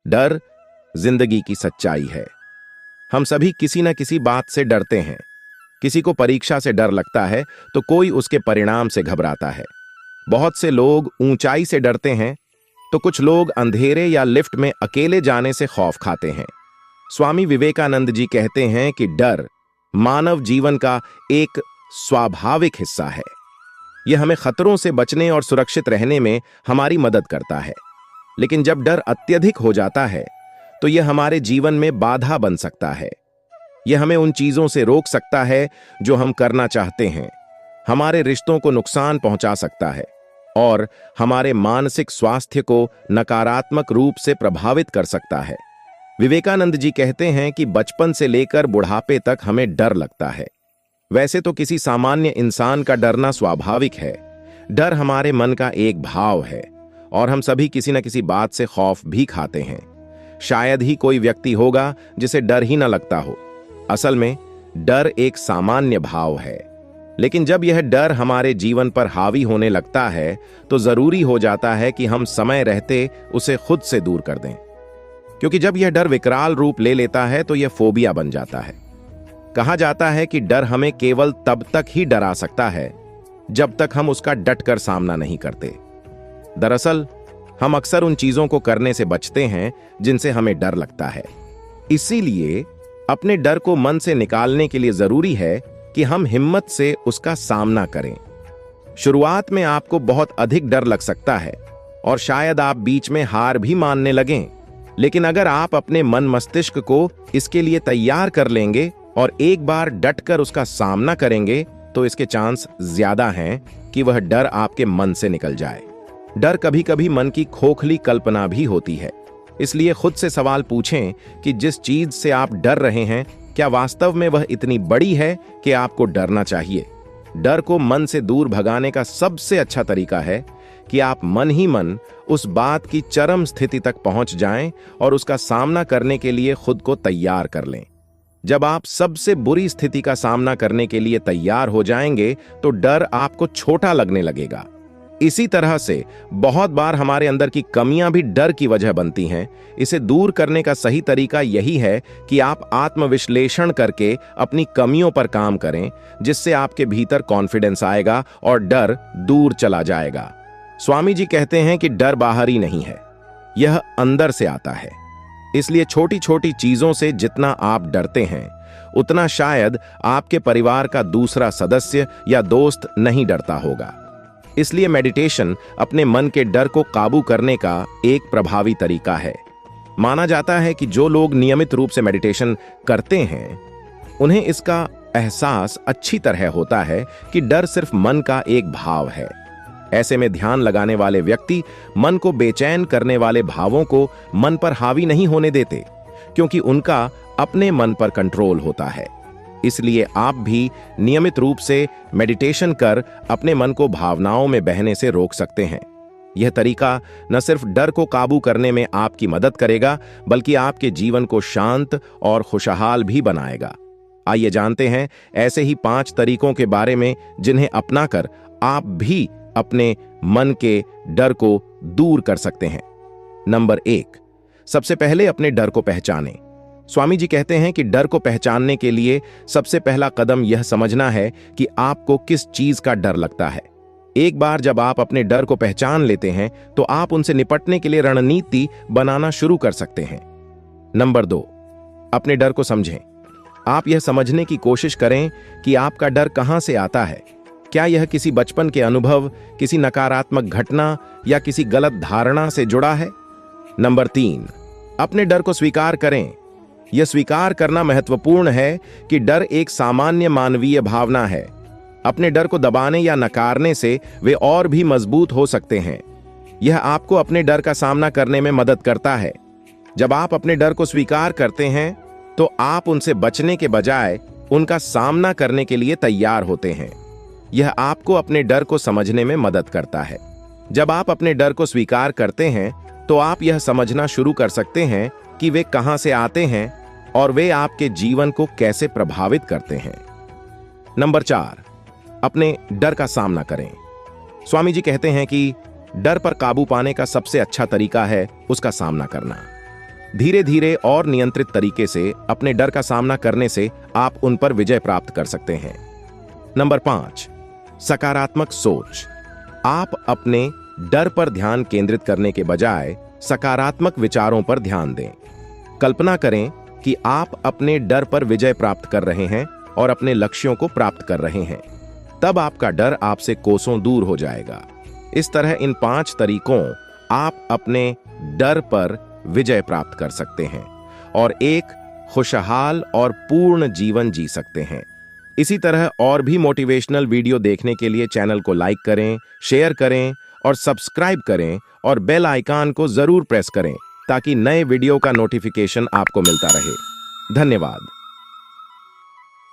डर जिंदगी की सच्चाई है। हम सभी किसी न किसी बात से डरते हैं। किसी को परीक्षा से डर लगता है तो कोई उसके परिणाम से घबराता है। बहुत से लोग ऊंचाई से डरते हैं तो कुछ लोग अंधेरे या लिफ्ट में अकेले जाने से खौफ खाते हैं। स्वामी विवेकानंद जी कहते हैं कि डर मानव जीवन का एक स्वाभाविक हिस्सा है। यह हमें खतरों से बचने और सुरक्षित रहने में हमारी मदद करता है। लेकिन जब डर अत्यधिक हो जाता है तो यह हमारे जीवन में बाधा बन सकता है। यह हमें उन चीजों से रोक सकता है जो हम करना चाहते हैं, हमारे रिश्तों को नुकसान पहुंचा सकता है और हमारे मानसिक स्वास्थ्य को नकारात्मक रूप से प्रभावित कर सकता है। विवेकानंद जी कहते हैं कि बचपन से लेकर बुढ़ापे तक हमें डर लगता है। वैसे तो किसी सामान्य इंसान का डरना स्वाभाविक है। डर हमारे मन का एक भाव है और हम सभी किसी न किसी बात से खौफ भी खाते हैं। शायद ही कोई व्यक्ति होगा जिसे डर ही न लगता हो। असल में डर एक सामान्य भाव है, लेकिन जब यह डर हमारे जीवन पर हावी होने लगता है तो जरूरी हो जाता है कि हम समय रहते उसे खुद से दूर कर दें। क्योंकि जब यह डर विकराल रूप ले लेता है तो यह फोबिया बन जाता है। कहा जाता है कि डर हमें केवल तब तक ही डरा सकता है जब तक हम उसका डटकर सामना नहीं करते। दरअसल हम अक्सर उन चीजों को करने से बचते हैं जिनसे हमें डर लगता है। इसीलिए अपने डर को मन से निकालने के लिए जरूरी है कि हम हिम्मत से उसका सामना करें। शुरुआत में आपको बहुत अधिक डर लग सकता है और शायद आप बीच में हार भी मानने लगें, लेकिन अगर आप अपने मन मस्तिष्क को इसके लिए तैयार कर लेंगे और एक बार डटकर उसका सामना करेंगे तो इसके चांस ज्यादा हैं कि वह डर आपके मन से निकल जाए। डर कभी कभी मन की खोखली कल्पना भी होती है। इसलिए खुद से सवाल पूछें कि जिस चीज से आप डर रहे हैं क्या वास्तव में वह इतनी बड़ी है कि आपको डरना चाहिए। डर को मन से दूर भगाने का सबसे अच्छा तरीका है कि आप मन ही मन उस बात की चरम स्थिति तक पहुंच जाएं और उसका सामना करने के लिए खुद को तैयार कर लें। जब आप सबसे बुरी स्थिति का सामना करने के लिए तैयार हो जाएंगे तो डर आपको छोटा लगने लगेगा। इसी तरह से बहुत बार हमारे अंदर की कमियां भी डर की वजह बनती हैं। इसे दूर करने का सही तरीका यही है कि आप आत्मविश्लेषण करके अपनी कमियों पर काम करें, जिससे आपके भीतर कॉन्फिडेंस आएगा और डर दूर चला जाएगा। स्वामी जी कहते हैं कि डर बाहरी नहीं है, यह अंदर से आता है। इसलिए छोटी छोटी चीजों से जितना आप डरते हैं उतना शायद आपके परिवार का दूसरा सदस्य या दोस्त नहीं डरता होगा। इसलिए मेडिटेशन अपने मन के डर को काबू करने का एक प्रभावी तरीका है। माना जाता है कि जो लोग नियमित रूप से मेडिटेशन करते हैं उन्हें इसका एहसास अच्छी तरह होता है कि डर सिर्फ मन का एक भाव है। ऐसे में ध्यान लगाने वाले व्यक्ति मन को बेचैन करने वाले भावों को मन पर हावी नहीं होने देते, क्योंकि उनका अपने मन पर कंट्रोल होता है। इसलिए आप भी नियमित रूप से मेडिटेशन कर अपने मन को भावनाओं में बहने से रोक सकते हैं। यह तरीका न सिर्फ डर को काबू करने में आपकी मदद करेगा, बल्कि आपके जीवन को शांत और खुशहाल भी बनाएगा। आइए जानते हैं ऐसे ही 5 तरीकों के बारे में जिन्हें अपनाकर आप भी अपने मन के डर को दूर कर सकते हैं। नंबर 1, सबसे पहले अपने डर को पहचानें। स्वामी जी कहते हैं कि डर को पहचानने के लिए सबसे पहला कदम यह समझना है कि आपको किस चीज का डर लगता है। एक बार जब आप अपने डर को पहचान लेते हैं तो आप उनसे निपटने के लिए रणनीति बनाना शुरू कर सकते हैं। नंबर 2, अपने डर को समझें। आप यह समझने की कोशिश करें कि आपका डर कहां से आता है। क्या यह किसी बचपन के अनुभव, किसी नकारात्मक घटना या किसी गलत धारणा से जुड़ा है। नंबर 3, अपने डर को स्वीकार करें। यह स्वीकार करना महत्वपूर्ण है कि डर एक सामान्य मानवीय भावना है। अपने डर को दबाने या नकारने से वे और भी मजबूत हो सकते हैं। यह आपको अपने डर का सामना करने में मदद करता है। जब आप अपने डर को स्वीकार करते हैं तो आप उनसे बचने के बजाय उनका सामना करने के लिए तैयार होते हैं। यह आपको अपने डर को समझने में मदद करता है। जब आप अपने डर को स्वीकार करते हैं तो आप यह समझना शुरू कर सकते हैं कि वे कहां से आते हैं और वे आपके जीवन को कैसे प्रभावित करते हैं। नंबर 4, अपने डर का सामना करें। स्वामी जी कहते हैं कि डर पर काबू पाने का सबसे अच्छा तरीका है उसका सामना करना। धीरे धीरे और नियंत्रित तरीके से अपने डर का सामना करने से आप उन पर विजय प्राप्त कर सकते हैं। नंबर 5, सकारात्मक सोच। आप अपने डर पर ध्यान केंद्रित करने के बजाय सकारात्मक विचारों पर ध्यान दें। कल्पना करें कि आप अपने डर पर विजय प्राप्त कर रहे हैं और अपने लक्ष्यों को प्राप्त कर रहे हैं। तब आपका डर आपसे कोसों दूर हो जाएगा। इस तरह इन 5 तरीकों आप अपने डर पर विजय प्राप्त कर सकते हैं और एक खुशहाल और पूर्ण जीवन जी सकते हैं। इसी तरह और भी मोटिवेशनल वीडियो देखने के लिए चैनल को लाइक करें, शेयर करें और सब्सक्राइब करें और बेल आइकन को जरूर प्रेस करें ताकि नए वीडियो का नोटिफिकेशन आपको मिलता रहे। धन्यवाद।